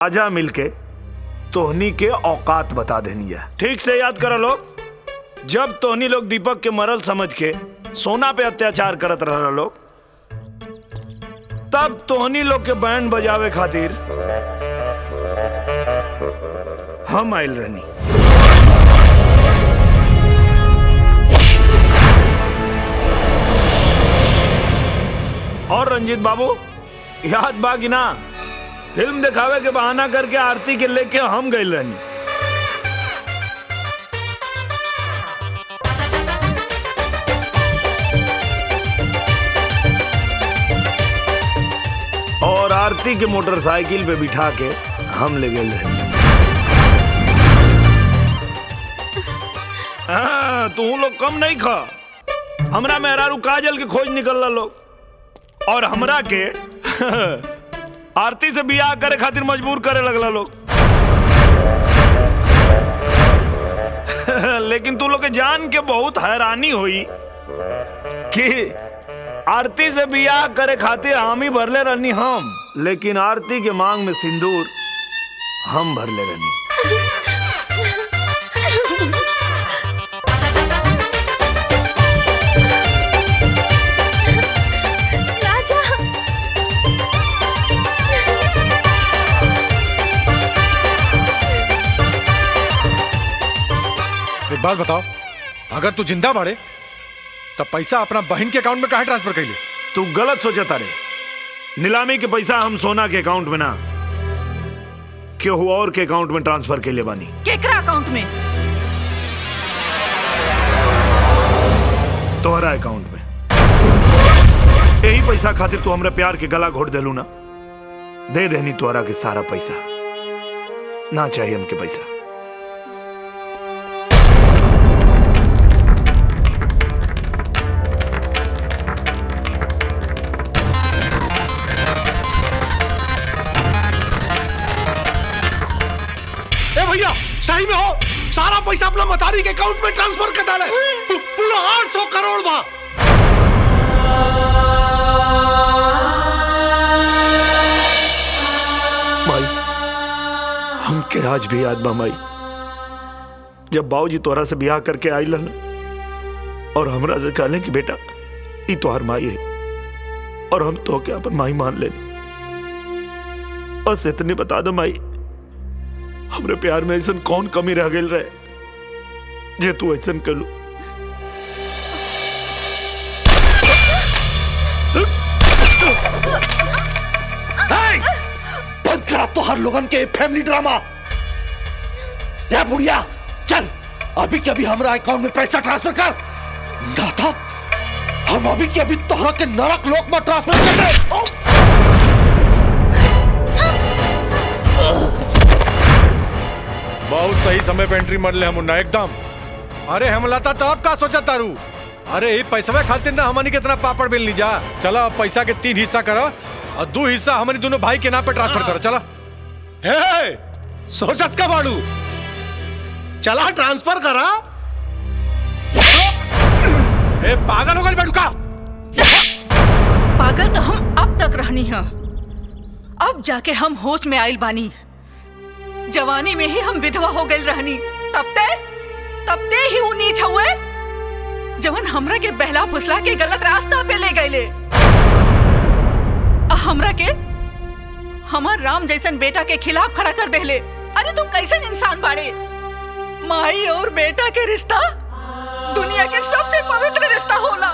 आजा मिलके तोहनी के औकात बता देनी है। ठीक से याद करो लोग, जब तोहनी लोग दीपक के मरल समझ के सोना पे अत्याचार करत रहा लोग, तब तोहनी लोग के बैंड बजावे खातिर हम आयल रहनी। और रंजीत बाबू याद बा कि ना, फिल्म दिखावे के बहाना करके आरती के लेके हम गए रहनी। और आरती के मोटरसाइकिल पे बिठा के हम ले गए रहनी। हाँ, तू लोग कम नहीं खा, हमरा मेहरारू काजल के खोज निकलला लोग, और हमरा के आरती से बियाह करे खातिर मजबूर करे लगला लोग। लेकिन तू लोग के जान के बहुत हैरानी हुई कि आरती से बियाह करे खातिर हामी भरले रहनी हम, लेकिन आरती के मांग में सिंदूर हम भरले रहनी। एक बात बताओ, अगर तू जिंदा बाड़े तब पैसा अपना बहन के अकाउंट में काहे ट्रांसफर कइले? तू गलत सोचता रे। नीलामी के पैसा हम सोना के अकाउंट में ना, केहू और के अकाउंट में ट्रांसफर के लिए बानी। केकरा अकाउंट में? तोहरा अकाउंट में। यही पैसा खातिर तू हमरा प्यार के गला घोट देलू ना, दे देनी तोहरा के सारा पैसा। ना चाहिए हमके पैसा। भैया सही में हो, सारा पैसा अपना मतारी के अकाउंट में ट्रांसफर कर डाले। पूरा 800 करोड़ बा। माई, हमके आज भी याद बा माई, जब बाबूजी तोहरा से ब्याह करके आई लन और हमरा से कहले कि बेटा ई तोहर माई है और हम तो के अपन माई मान लेनी। बस इतने बता दो माई, हमरे प्यार में ऐसा कौन कमी रह गई रहे जे तू ऐसा कलू। बंद करा तो हर लोगन के फैमिली ड्रामा। या बुढ़िया चल, अभी के अभी हमरा अकाउंट में पैसा ट्रांसफर कर, दादा हम अभी के अभी तोहरा के नरक लोक में ट्रांसफर कर दे। बहुत सही समय पे एंट्री मार ले हम मुन्ना एकदम। अरे हम लता तो अब का सोचा तारू? अरे ये पैसा खातिर ना हमनी कितना पापड़ बेल ली जा। चला अब पैसा के 3 हिस्सा करो और 2 हिस्सा हमारी दोनों भाई के नाम पे ट्रांसफर करो। चला सोचत का बाड़ू, चला ट्रांसफर करा। पागल हो गए बेटुका। पागल तो हम अब तक रहनी है, अब जाके हम होश में आइल बानी। जवानी में ही हम विधवा हो गई रहनी, तब ते ही उ नीच हुए जवन हमरा के बहला फुसला के गलत रास्ता पे ले गए। हमरा के हमार राम जैसन बेटा के खिलाफ खड़ा कर देले। अरे तू कैसन इंसान बाड़े? माई और बेटा के रिश्ता दुनिया के सबसे पवित्र रिश्ता होला,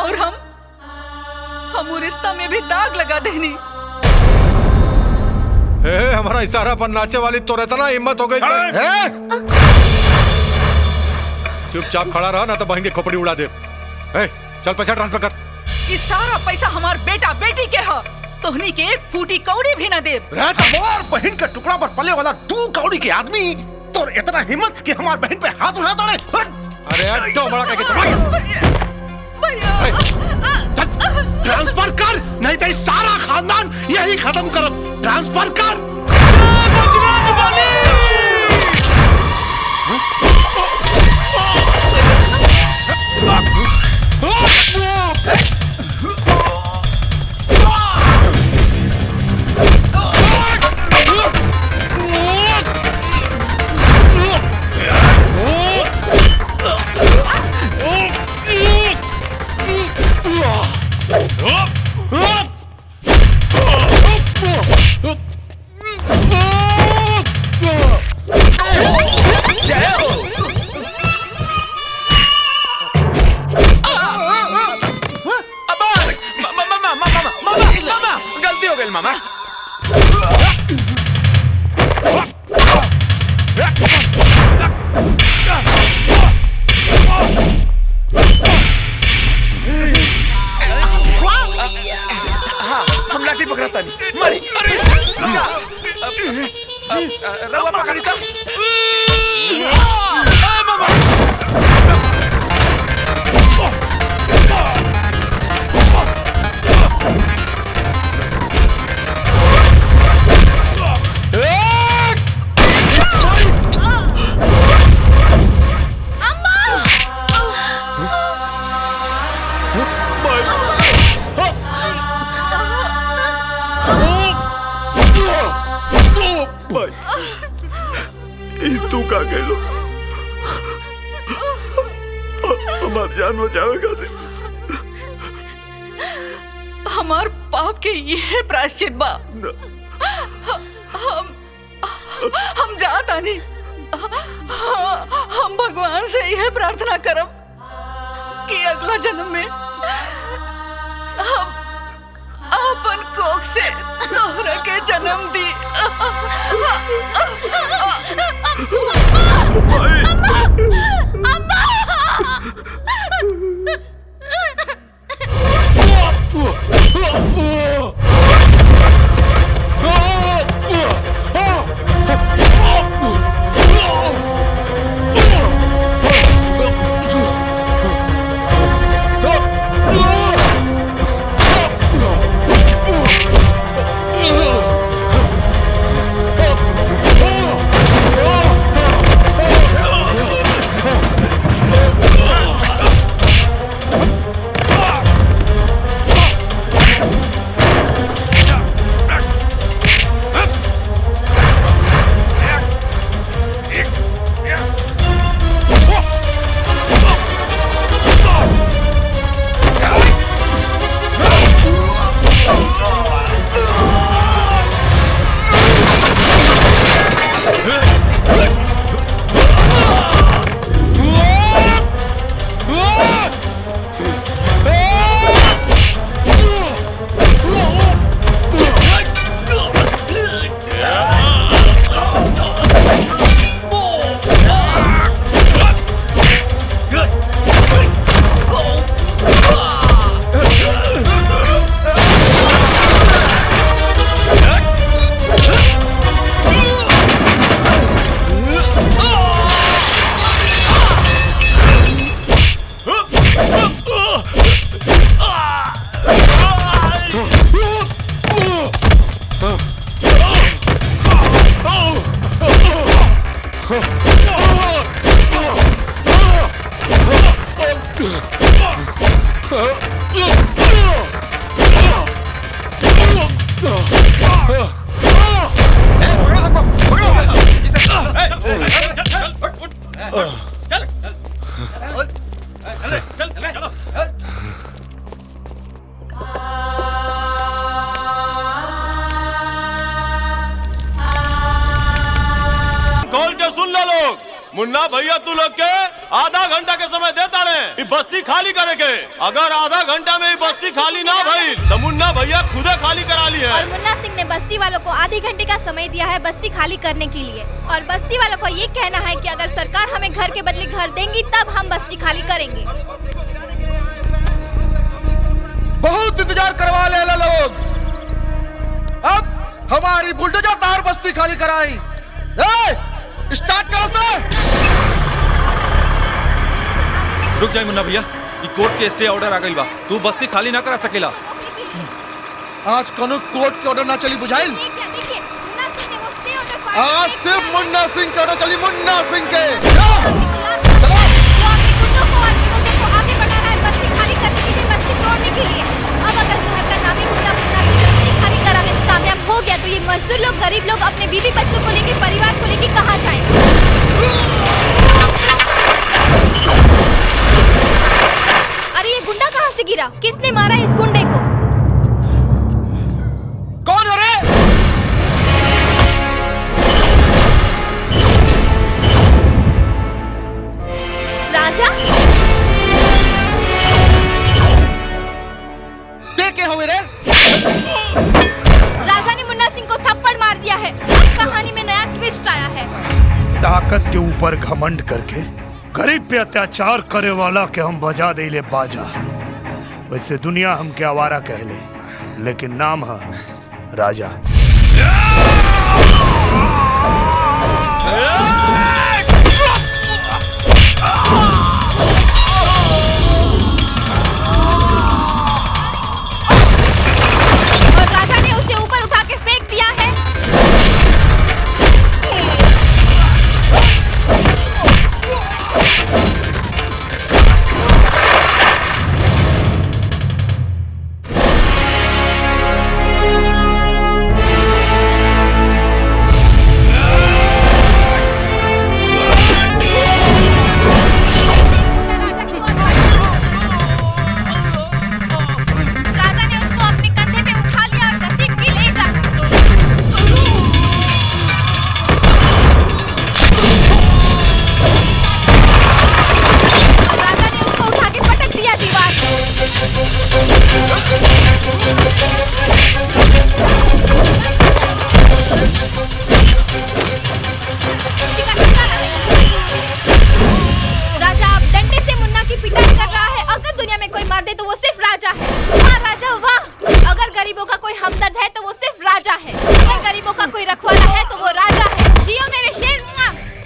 और हम उस रिश्ता में भी दाग लगा देनी। हमारा इशारा पर नाचे वाली तो इतना हिम्मत हो गई। चुपचाप खड़ा रहा ना तो बहन की खोपड़ी उड़ा दे। चल पैसा ट्रांसफर कर। ये सारा पैसा हमार बेटा बेटी के है, तोहनी के एक फूटी कौड़ी भी ना दे। हमार बहन का टुकड़ा पर पले वाला 2 कौड़ी के आदमी तो इतना हिम्मत कि हमार बहन पे हाथ उठा दे। अरे तो बड़ा ट्रांसफर कर, नहीं तो सारा खानदान यही खत्म करो। ट्रांसफर कर। हम लाठी पकड़ता नहीं मारी रवा पकड़ी था तू का कहलो हमार जान बचावेगा दे। हमार पाप के ये प्रायश्चित बा। हम जाता नहीं। हम भगवान से यह प्रार्थना करब कि अगला जन्म में हम अपन कोख से तोहरा के जन्म दी। मुन्ना भैया तू लोग के आधा घंटा के समय देता रहे बस्ती खाली करे के। अगर आधा घंटा में बस्ती खाली ना भई तो मुन्ना भैया खुदे खाली करा ली है। और मुन्ना सिंह ने बस्ती वालों को आधे घंटे का समय दिया है बस्ती खाली करने के लिए। और बस्ती वालों को ये कहना है कि अगर सरकार हमें घर के बदले घर देंगी तब हम बस्ती खाली करेंगे। बहुत इंतजार करवा ले लोग, अब हमारी बुलडोजर तार बस्ती खाली कराई। स्टार्ट करो सर। रुक जाए मुन्ना भैया, ये कोर्ट के स्टे ऑर्डर आ गई बा, तू बस्ती खाली ना करा सकेला। आज कोनो कोर्ट के ऑर्डर ना चली बुझाइल। आज सिर्फ मुन्ना सिंह के ऑर्डर चली, मुन्ना सिंह के। आगे बढ़ाना है बस्ती खाली करने के लिए, बस्ती तोड़ने के लिए। अब अगर शहर का नामी गुंडा मुन्ना सिंह बस्ती खाली कराने में कामयाब हो गया तो ये मजदूर लोग, गरीब लोग अपने बीवी बच्चों को लेकर, परिवार को लेकर कहाँ जाएंगे? अरे ये गुंडा कहाँ से गिरा? किसने मारा इस गुंडे को? कौन हो रे? राजा? देखे हो रे? राजा ने मुन्ना सिंह को थप्पड़ मार दिया है। अब कहानी में नया ट्विस्ट आया है। ताकत के ऊपर घमंड करके गरीब पे अत्याचार करे वाला के हम बजा दे ले बाजा। वैसे दुनिया हमके आवारा कहले, लेकिन नाम है राजा। और राजा ने उसे ऊपर उठा के फेंक दिया है। राजा ने उसको अपने कंधे पे उठा लिया और घसीट के ले जा। राजा ने उसको उठा के पटक दिया दीवार राजा अब डंडे से मुन्ना की पिटाई कर रहा है। अगर दुनिया में कोई मार दे तो वो सिर्फ राजा है। वाह राजा वाह! अगर गरीबों का कोई हमदर्द है तो वो सिर्फ राजा है। अगर गरीबों का कोई रखवाला है तो वो राजा है। जियो मेरे शेर।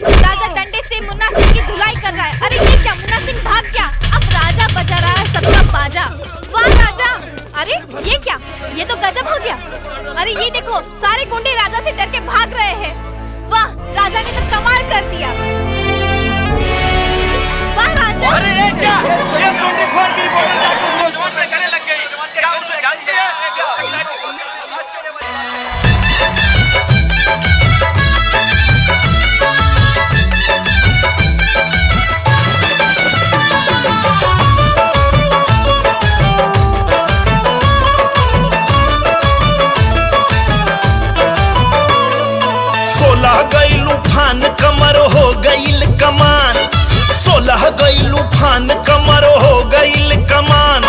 राजा डंडे से मुन्ना सिंह की धुलाई कर रहा है। अरे ये क्या, मुन्ना सिंह भाग गया। अब राजा बजा रहा है सबका बाजा। वाह राजा! अरे ये क्या, ये तो गजब हो गया। अरे ये देखो, सारे गुंडे राजा से डर के भाग रहे हैं। वाह, राजा ने तो कमाल कर दिया। वाह राजा! अरे ये क्या, ये 24 की रिपोर्ट जाकर नौजवान पे करने लग गई। क्या उसे जानती है? गईल उफान कमर हो गईल कमान, 16 गईल उफान कमर हो गईल कमान।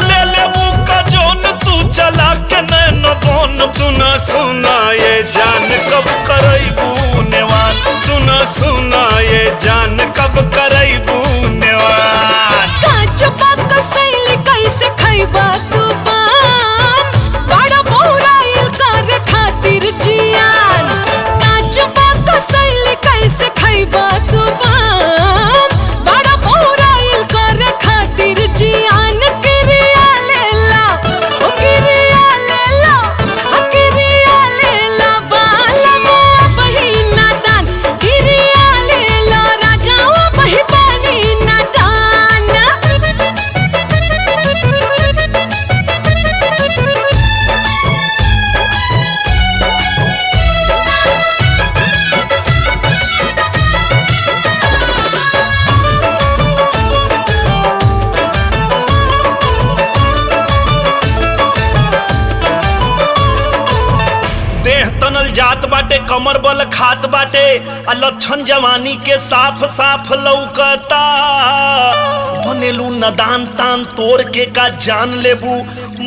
ले ले का जोन तू चला के नैन बोन। सुना सुना ये जान कब करैबू नेवान। सुना सुना ये जान कब करैबू नेवान। काचपा कसैली कैसे खैबा तू पान, बड़ा बोराइल कर खातिर जियान। काचपा कसैली कैसे खैबा तू पान, बड़ा बोराइल कर खातिर जियान। किरिया लेला ओ किरिया लेला, ओ किरिया लेला बालमो बहिना दान। किरिया लेला राजा ओ बहि बनी ना दान। देह तनल जात बाटे, कमर बल खात बाटे, आ लक्षण जवानी के साफ साफ लौकता। बनेलू नदान तान तोड़ के का जान लेबू।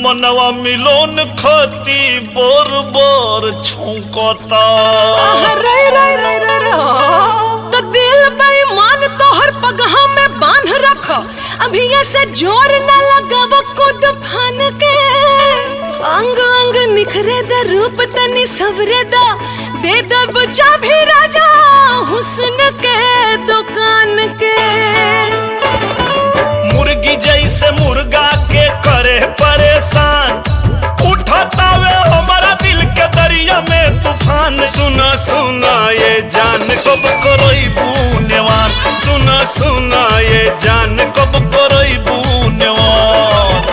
मनवा मिलोन खती बोर बोर छौकता। रे रे रे रे रे तो दिल बेईमान तोहर पगहा में बांध रख। अभी ऐसे जोर न लगाव कूद फान के। अंग अंग निखरे द रूप तनी सवरे द, दे दब चाबी राजा हुस्न के दुकान के। मुर्गी जैसे मुर्गा के करे परेशान, उठातावे हमारा दिल के दरिया में तूफान। सुना सुना ये जान कब करैबू नेवान। सुना सुना ये जान कब करैबू नेवान।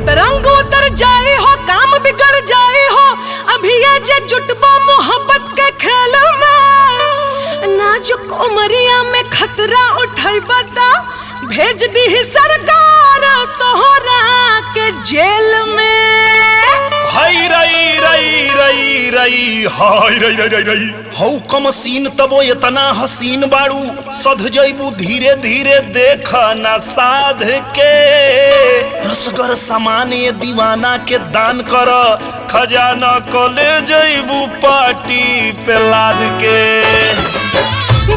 तरंग उतर जाए हो, काम बिगड़ जाए हो। अभी ये जे जुटबा मोहब्बत के खेल में। नाजुक उमरिया में खतरा उठाइबा ता भेज दी सरकार तोहरा के जेल में। हई रई रई रई जाई हाय रई रई रई रई हौ कम सीन तबो इतना हसीन बाड़ू सध जइबू धीरे धीरे देखा ना साध के रसगर सामान ये दीवाना के दान कर खजाना को ले जइबू पार्टी पे लाद के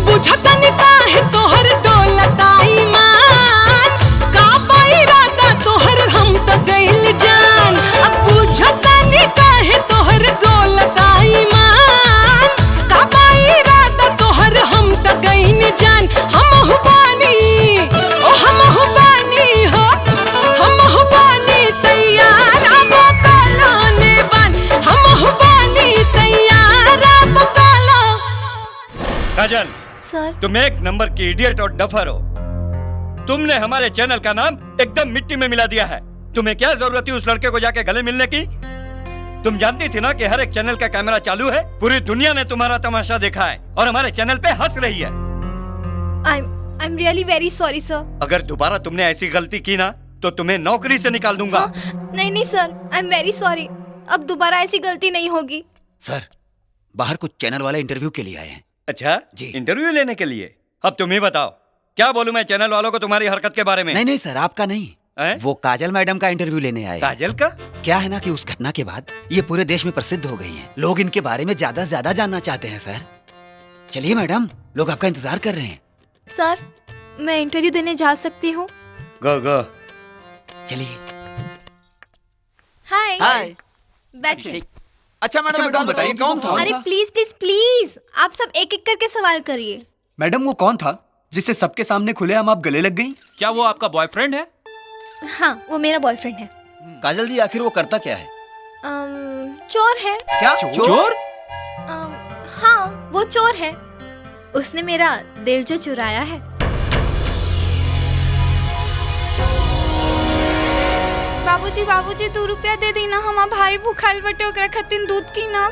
बुझता नहीं काहे तोहर डोलता ईमान का इरादा तोहर हम तो गइल जान अब बुझता नहीं काहे तोहर डोलता ईमान का इरादा तोहर हम तो गइल जान हम बानी ओ हम बानी हो हम बानी तैयार अब कलाने बन हम बानी तैयार अब कला काजल सर तुम एक नंबर की इडियट और डफर हो। तुमने हमारे चैनल का नाम एकदम मिट्टी में मिला दिया है। तुम्हें क्या जरूरत थी उस लड़के को जाके गले मिलने की? तुम जानती थी ना कि हर एक चैनल का कैमरा चालू है। पूरी दुनिया ने तुम्हारा तमाशा देखा है और हमारे चैनल पे हंस रही है। I'm really very sorry sir। अगर दोबारा तुमने ऐसी गलती की ना तो तुम्हें नौकरी से निकाल दूंगा। नहीं सर, I'm very sorry। अब दोबारा ऐसी गलती नहीं होगी। सर बाहर कुछ चैनल वाले इंटरव्यू के लिए आए हैं। अच्छा जी, इंटरव्यू लेने के लिए? अब तुम ही बताओ क्या बोलूं मैं चैनल वालों को तुम्हारी हरकत के बारे में? नहीं सर आपका नहीं वो काजल मैडम का इंटरव्यू लेने आए। काजल का क्या है ना कि उस घटना के बाद ये पूरे देश में प्रसिद्ध हो गई हैं। लोग इनके बारे में ज्यादा से ज्यादा जानना चाहते हैं सर। चलिए मैडम लोग आपका इंतजार कर रहे हैं। सर मैं इंटरव्यू देने जा सकती हूँ? गो गो चलिए। हाय बैठिए। अच्छा मैडम बताइए कौन था? अरे प्लीज प्लीज प्लीज आप सब एक एक करके सवाल करिए। मैडम वो कौन था जिससे सबके सामने खुलेआम आप गले लग गई? क्या वो आपका बॉयफ्रेंड है? हाँ वो मेरा बॉयफ्रेंड है। काजल जी आखिर वो करता क्या है? चोर है। क्या चोर? हाँ वो चोर है। उसने मेरा दिल जो चुराया है। बाबूजी बाबूजी 2 रुपया दे दी ना, हमार भाई भूखाल बटे ओकरा खातिर दूध की ना।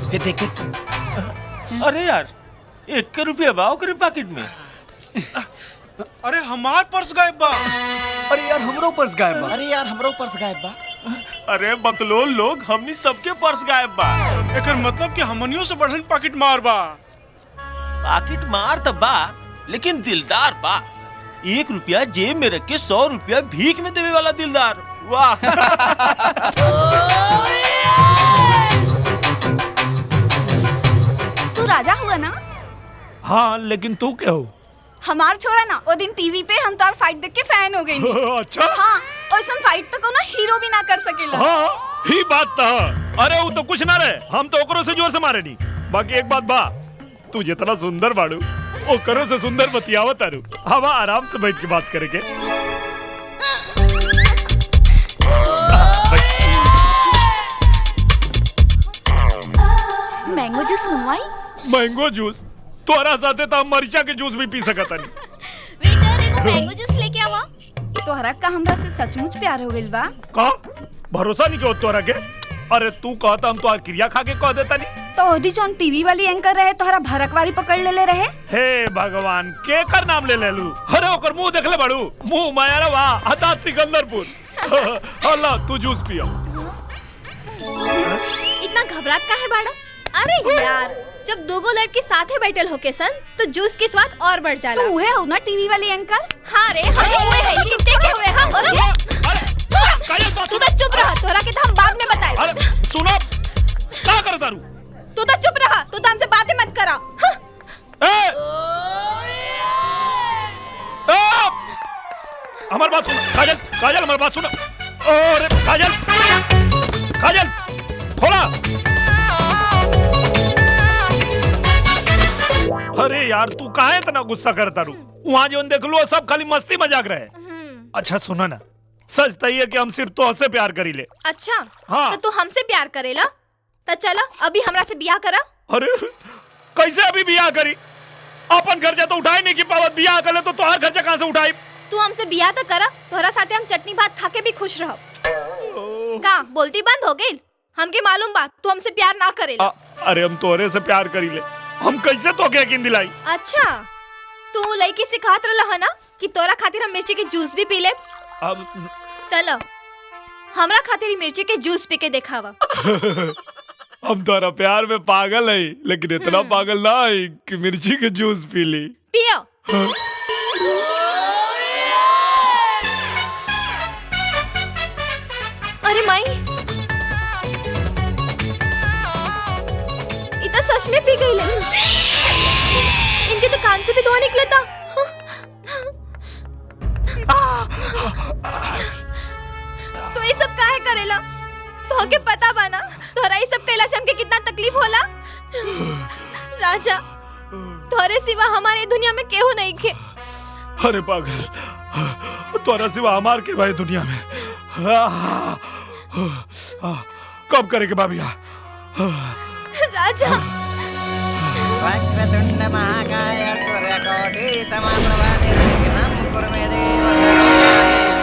ये देख अरे यार 1 रुपया बा ओकरे पॉकेट में। अरे हमार पर्स गायब बा। अरे यार हमरो पर्स गायब बा। अरे यार हमरो पर्स गायब बा। अरे बकलोल लोग हमनी सबके पर्स गायब बा। एकर मतलब कि हमनियों से बढ़न पॉकेट मार बा। पॉकेट मार त बा लेकिन दिलदार बा। 1 रुपया जेब में रख के 100 रुपया भीख में देवे वाला दिलदार। वाह। तू राजा हुआ ना? हाँ लेकिन तू क्या हो? हमार छोड़ा ना वो दिन टीवी पे हम तार फाइट देख के फैन हो गई। अच्छा हाँ और फाइट तो कोनो हीरो भी ना कर सकेला। हाँ ही बात था। अरे वो तो कुछ ना रहे, हम तो ओकरो से जोर से मारे नहीं। बाकी एक बात बा, तू जितना सुंदर बाड़ू ओकरो से सुंदर बतियावत आरू। हवा आराम से बैठ के बात करेंगे। मैंगो जूस मंगवाई? मैंगो जूस तोरा साथे तो हम मरीचा के जूस भी पी सकत नहीं। वेटर एगो मैंगो जूस लेके आवा। तोहरा का हमरा से सचमुच प्यार हो गइल बा? का भरोसा नहीं के तोरा के? अरे तू कहता हम तो क्रिया खा के कह देता नहीं। तो ओदी जौन टीवी वाली एंकर रहे तोहरा भरकवारी पकड़ ले रहे। हे भगवान के कर नाम ले लू। अरे ओकर मुंह देख ले बाड़ू, मुंह मायारवा हता सिकंदरपुर। अल्लाह तू जूस पियो। इतना घबरात काहे बाड़ा? अरे यार जब दोगो लड़के साथे बैठल होके सन तो जूस के स्वाद और बढ़ जाला। तू है हो ना टीवी वाली एंकर? हाँ रे हम हुए हैं लेकिन के हुए हम। तू तो चुप रहा, तोरा के तो हम बाद में बताए। अरे सुनो क्या कर दारू? तू तो चुप रहा, तू तो हमसे बातें मत करा। हमारी बात सुनो काजल, काजल हमारी बात सुनो। अरे काजल, काजल खोला। अरे यार तू काहे इतना गुस्सा करता रू? वहाँ जो देख लो सब खाली मस्ती मजाक रहे। अच्छा सुनो ना, सच तो ये कि हम सिर्फ तो से प्यार करी ले। अच्छा हाँ। तो तू हमसे प्यार करेला तो चला अभी हमरा से ब्याह करा। अरे कैसे अभी ब्याह करी? अपन खर्चा तो उठाए नहीं की पावत, बियाह कर ले तो तोहार खर्चा कहाँ से उठाई? तू हमसे बियाह तो करा, तोहरा साथे हम चटनी भात खा के भी खुश रहो। का बोलती बंद हो गई? हमके मालूम बात तू हमसे प्यार ना करेला। अरे हम तोहरे से प्यार करी ले, हम कैसे तो क्या यकीन दिलाई? अच्छा तू लड़की से कहत रहला है ना कि तोरा खातिर हम मिर्ची के जूस भी पी ले। चलो हमरा खातिर ही मिर्ची के जूस पी के दिखावा। हम तोरा प्यार में पागल है, लेकिन इतना पागल ना है कि मिर्ची के जूस पी ली। पियो। अरे माई इतना सच में पी गई ले। इनके तो कान से भी धुआं निकला था। तो ये सब काहे करेला? तो के पता बाना तोहरा ये सब कैला से हमके कितना तकलीफ होला। राजा तोहरे सिवा हमारे दुनिया में केहू नहीं खे। अरे पागल, तोरा सिवा हमार के भाई दुनिया में। कब करेंगे बाबिया? राजा वक्रतुंड महाकाय सूर्यकोटि समप्रभा निर्विघ्नं कुरु मे देव